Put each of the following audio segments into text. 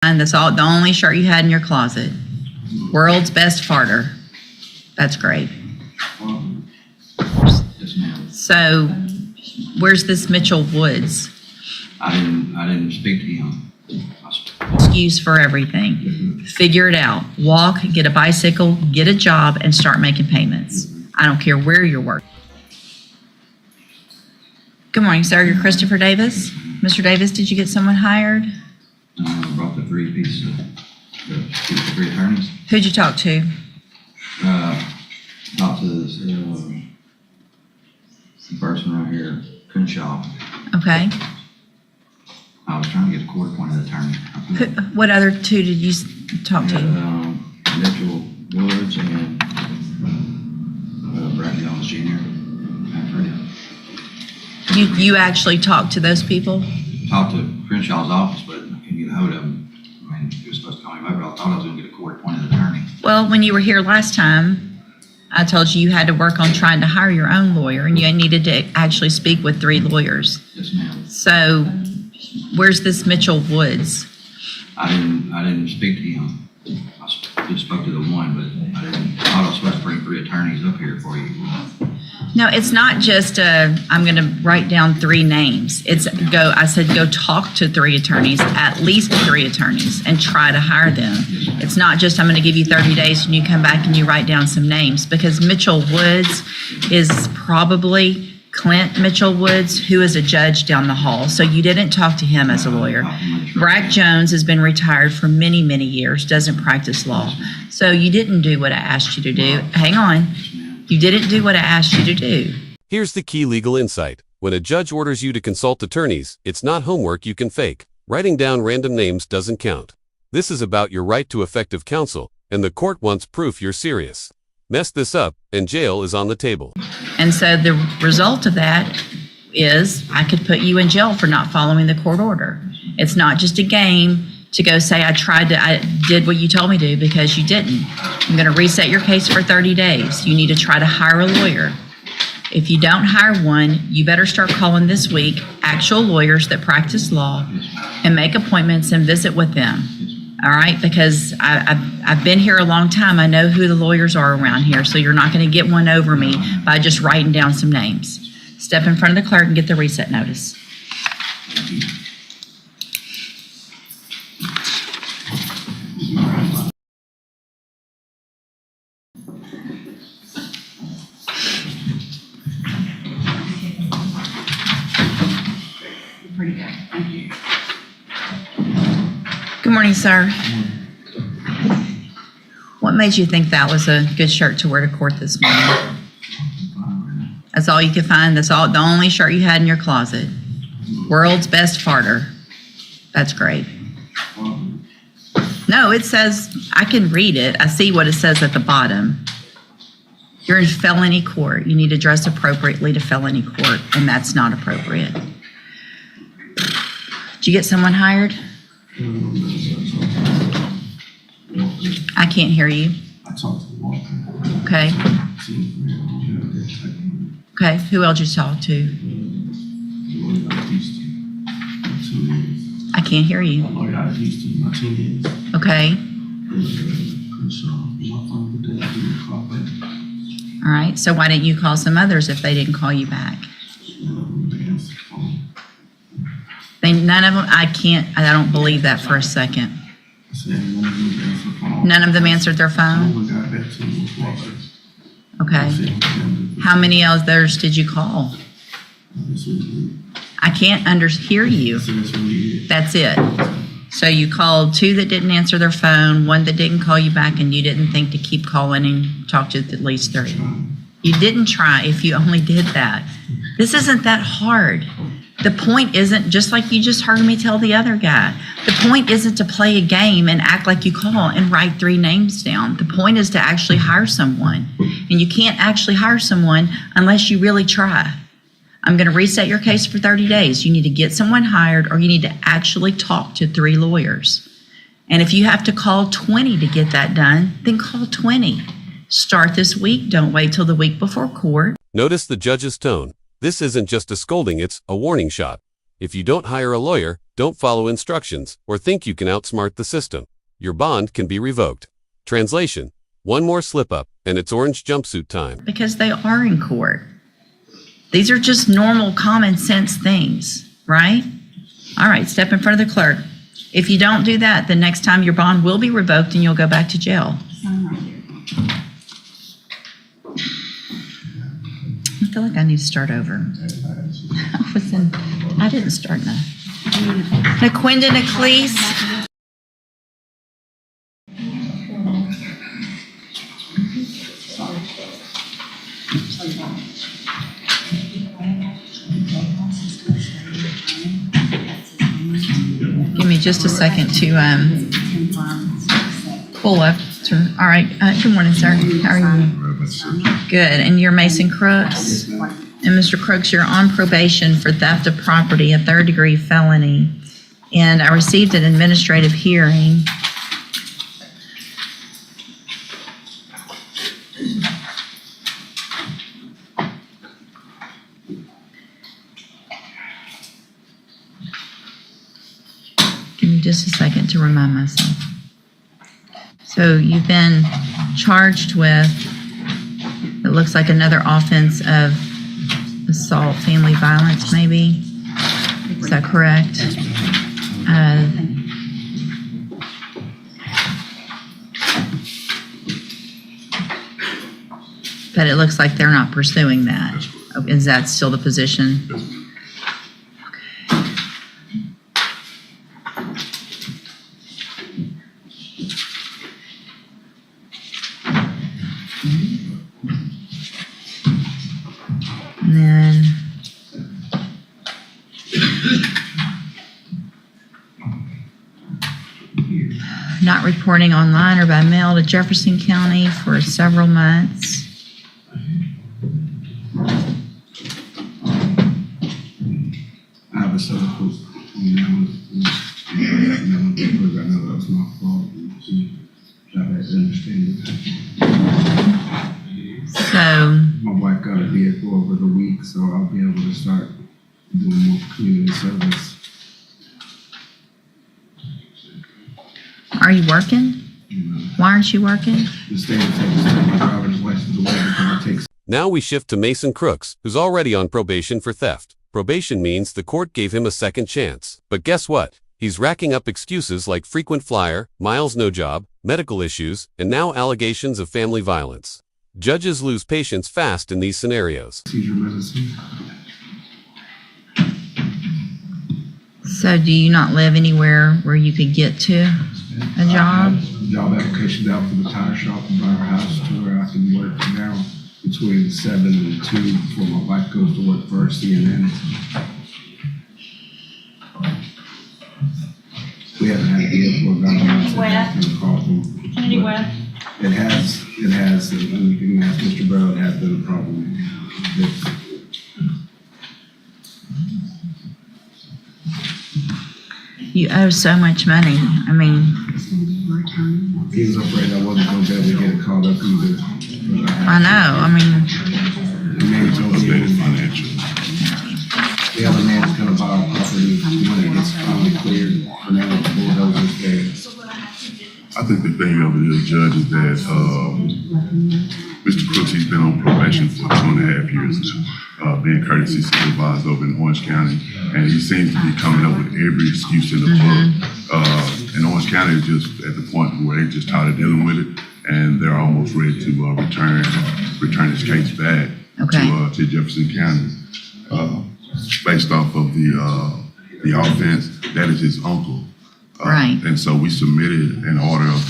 And that's all, the only shirt you had in your closet. World's best farter. That's great. Yes, ma'am. So, where's this Mitchell Woods? I didn't speak to him. Excuse for everything. Figure it out. Walk, get a bicycle, get a job, and start making payments. I don't care where you're working. Good morning, sir. You're Christopher Davis. Mr. Davis, did you get someone hired? I brought the three pieces of the three attorneys. Who'd you talk to? Talked to this the person right here, Crenshaw. Okay. I was trying to get a court-appointed attorney. What other two did you talk to? Mitchell Woods and Brad Jones Jr. You actually talked to those people? Talked to Crenshaw's office, but I couldn't get a hold of him. I mean, he was supposed to call me over. I thought I was going to get a court-appointed attorney. Well, when you were here last time, I told you had to work on trying to hire your own lawyer, and you needed to actually speak with 3 lawyers. Yes, ma'am. So, where's this Mitchell Woods? I didn't speak to him. I just spoke to the one, but I thought I was supposed to bring 3 attorneys up here for you. No, it's not just I'm going to write down 3 names. I said go talk to 3 attorneys, at least 3 attorneys, and try to hire them. It's not just I'm going to give you 30 days and you come back and you write down some names, because Mitchell Woods is probably Clint Mitchell Woods, who is a judge down the hall. So you didn't talk to him as a lawyer. Brad Jones has been retired for many, many years, doesn't practice law. So you didn't do what I asked you to do. Hang on. You didn't do what I asked you to do. Here's the key legal insight. When a judge orders you to consult attorneys, it's not homework you can fake. Writing down random names doesn't count. This is about your right to effective counsel, and the court wants proof you're serious. Mess this up, and jail is on the table. And so the result of that is I could put you in jail for not following the court order. It's not just a game to go say I did what you told me to, because you didn't. I'm going to reset your case for 30 days. You need to try to hire a lawyer. If you don't hire one, you better start calling this week actual lawyers that practice law and make appointments and visit with them. All right? Because I've been here a long time. I know who the lawyers are around here, so you're not going to get one over me by just writing down some names. Step in front of the clerk and get the reset notice. Pretty good. Thank you. Good morning, sir. What made you think that was a good shirt to wear to court this morning? That's all you could find? That's all, the only shirt you had in your closet? World's best farter. That's great. No, it says, I can read it. I see what it says at the bottom. You're in felony court. You need to dress appropriately to felony court, and that's not appropriate. Did you get someone hired? I can't hear you. I talked to Walker. Okay. Okay. Who else you talk to? I can't hear you. Okay. All right. So why didn't you call some others if they didn't call you back? None of them, I don't believe that for a second. None of them answered their phone? Okay. How many others did you call? I can't hear you. That's it. So you called 2 that didn't answer their phone, 1 that didn't call you back, and you didn't think to keep calling and talk to at least 3. You didn't try if you only did that. This isn't that hard. The point isn't, just like you just heard me tell the other guy, the point isn't to play a game and act like you call and write 3 names down. The point is to actually hire someone. And you can't actually hire someone unless you really try. I'm going to reset your case for 30 days. You need to get someone hired, or you need to actually talk to 3 lawyers. And if you have to call 20 to get that done, then call 20. Start this week. Don't wait till the week before court. Notice the judge's tone. This isn't just a scolding, it's a warning shot. If you don't hire a lawyer, don't follow instructions, or think you can outsmart the system, your bond can be revoked. Translation: one more slip-up, and it's orange jumpsuit time. Because they are in court. These are just normal common sense things, right? All right, step in front of the clerk. If you don't do that, the next time your bond will be revoked and you'll go back to jail. Sign right there. I feel like I need to start over. I didn't start no. Naquinda Niclese. Give me just a second to pull up. All right. Good morning, sir. How are you? Good. And you're Mason Crooks? And Mr. Crooks, you're on probation for theft of property, a third-degree felony. And I received an administrative hearing. Give me just a second to remind myself. So you've been charged with, it looks like another offense of assault, family violence, maybe? Is that correct? But it looks like they're not pursuing that. Is that still the position? And then not reporting online or by mail to Jefferson County for several months. I have a set of proof. I know that was my fault. I had to understand it. So, My wife got a vehicle over the week, so I'll be able to start doing more community service. are you working? Why aren't you working? The state of Texas took my driver's license away because it takes. Now we shift to Mason Crooks, who's already on probation for theft. Probation means the court gave him a second chance. But guess what? He's racking up excuses like frequent flyer, miles no job, medical issues, and now allegations of family violence. Judges lose patience fast in these scenarios. Seizure medicine. So do you not live anywhere where you could get to a job? Job applications out for the tire shop by our house to where I can work now between 7 and 2 before my wife goes to work for CNN. We haven't had a vehicle about a month. Anywhere. It has, and you can ask Mr. Brown, it has been a problem. You owe so much money. I mean, He was afraid I wasn't going to be able to get it called up either. I know. I mean, The man told me the other man's going to buy our property when it gets finally cleared, and then it's bulldozers there. I think the thing of it is, Judge, is that Mr. Crooks, he's been on probation for 2.5 years now, being courtesy supervised over in Orange County, and he seems to be coming up with every excuse in the book. And Orange County is just at the point where they just tired of dealing with it, and they're almost ready to return his case back to Jefferson County. Based off of the offense, that is his uncle. right. And so we submitted an order of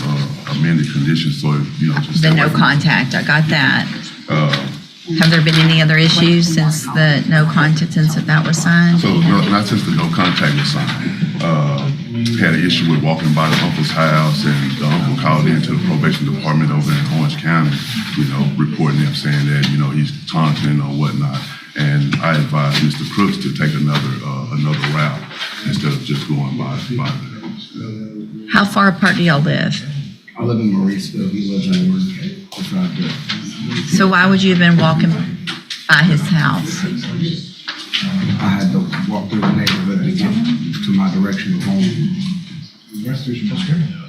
amended conditions, so, just. The no contact. I got that. Have there been any other issues since the no contact, since that was signed? So, not since the no contact was signed. Had an issue with walking by the uncle's house, and the uncle called into the probation department over in Orange County, reporting him saying that, he's taunting or whatnot. And I advised Mr. Crooks to take another route instead of just going by there. How far apart do y'all live? I live in Mauriceville, he lives in Orange. So why would you have been walking by his house? I had to walk through the neighborhood to get to my direction of home.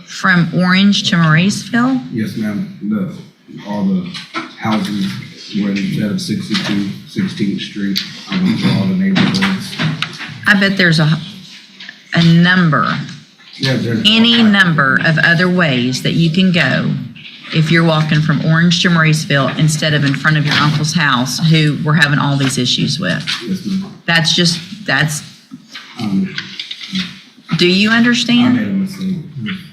From Orange to Mauriceville? Yes, ma'am, all the houses were instead of 62, 16th Street, I went through all the neighborhoods. I bet there's a number, Yeah, there's any number of other ways that you can go if you're walking from Orange to Mauriceville instead of in front of your uncle's house who we're having all these issues with. Yes, ma'am. That's, Um, do you I understand? made a mistake.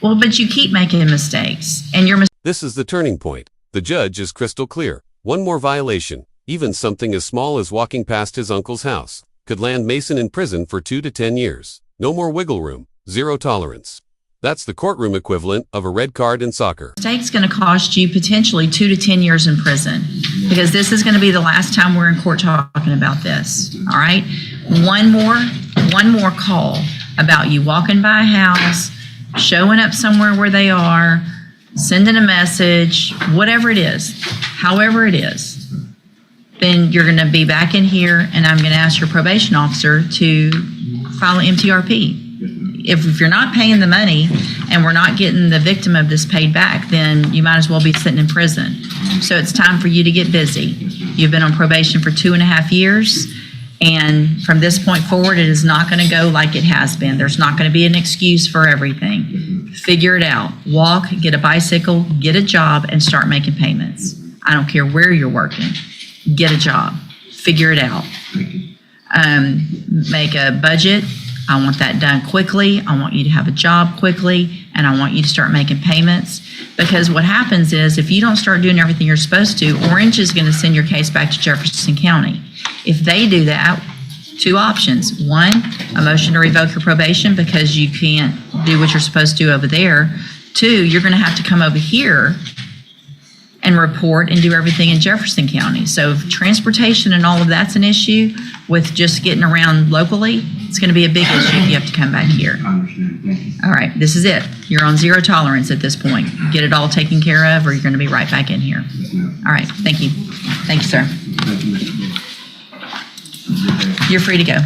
Well, but you keep making mistakes and your This is the turning point. The judge is crystal clear. One more violation, even something as small as walking past his uncle's house, could land Mason in prison for 2 to 10 years. No more wiggle room, zero tolerance. That's the courtroom equivalent of a red card in soccer. mistake's going to cost you potentially 2 to 10 years in prison because this is going to be the last time we're in court talking about this. All right. One more call about you walking by a house, showing up somewhere where they are, sending a message, whatever it is, however it is, then you're going to be back in here and I'm going to ask your probation officer to file an MTRP. If you're not paying the money and we're not getting the victim of this paid back, then you might as well be sitting in prison. So it's time for you to get busy. You've been on probation for 2.5 years, and from this point forward, it is not going to go like it has been. There's not going to be an excuse for everything. Figure it out. Walk, get a bicycle, get a job, and start making payments. I don't care where you're working. Get a job. Figure it out. Make a budget. I want that done quickly. I want you to have a job quickly, and I want you to start making payments. Because what happens is if you don't start doing everything you're supposed to, Orange is going to send your case back to Jefferson County. If they do that, 2 options. 1, a motion to revoke your probation because you can't do what you're supposed to do over there. 2, you're going to have to come over here and report and do everything in Jefferson County. So if transportation and all of that's an issue with just getting around locally, it's going to be a big issue if you have to come back here. I understand, thank you. All right, this is it. You're on zero tolerance at this point. Get it all taken care of or you're going to be right back in here. Yes, ma'am. All right, thank you. Thank you, sir. Thank you, Mr. Brooks. You're free to go.